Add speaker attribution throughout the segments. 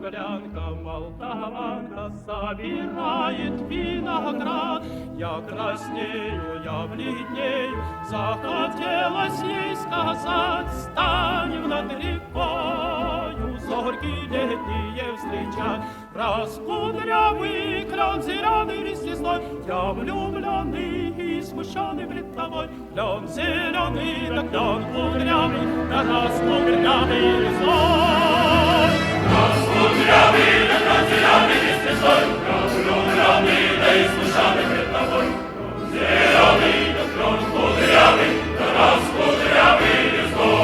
Speaker 1: беглянка, молдаванка, собирает виноград. Я краснею, я бледнею, захотелось ей сказать: станем над рекою, зорьки летние встречать. Раскудрявый клен зеленый листвой, я влюбленный и смущенный пред тобой. Клен зеленый, да клен кудрявый, да раскудрявый листвой. Раскудрявый, да клен зеленый листвой, я влюбленный, да и смущенный пред тобой. Клен зеленый, да клен кудрявый, да раскудрявый листвой.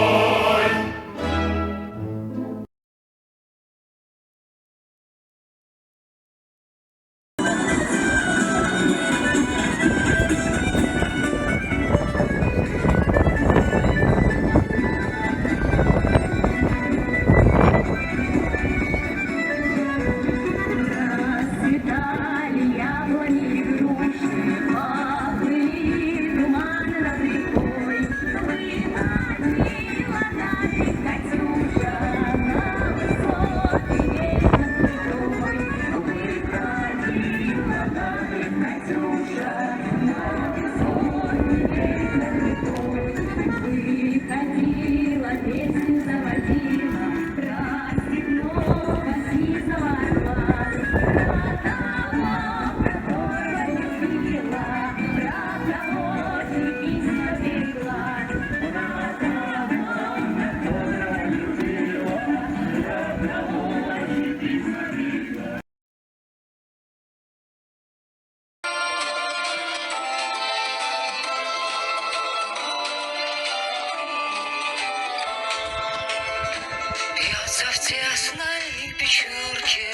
Speaker 2: В тесной печурке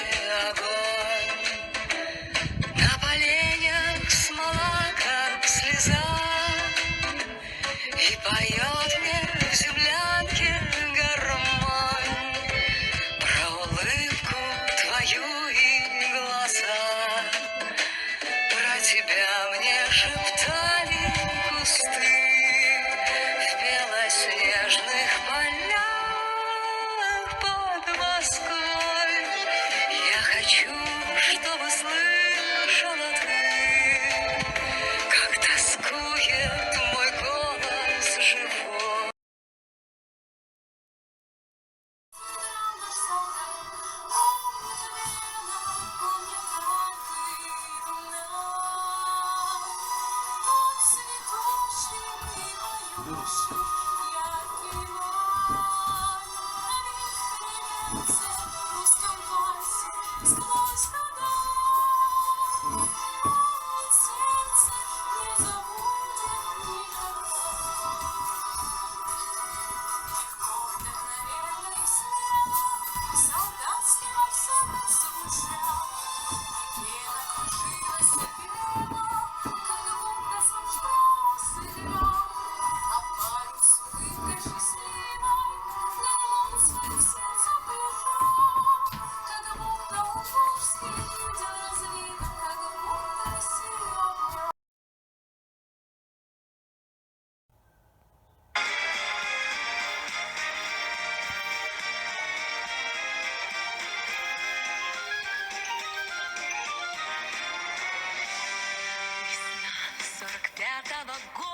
Speaker 2: огонь, на поленьях смола, как слеза, и поет мне в землянке гармонь про улыбку твою и глаза. Про тебя мне шептали кусты в белоснежных полях под Москвой. Я хочу, чтобы слышала ты, как тоскует мой голос живой. Весна 45-го года.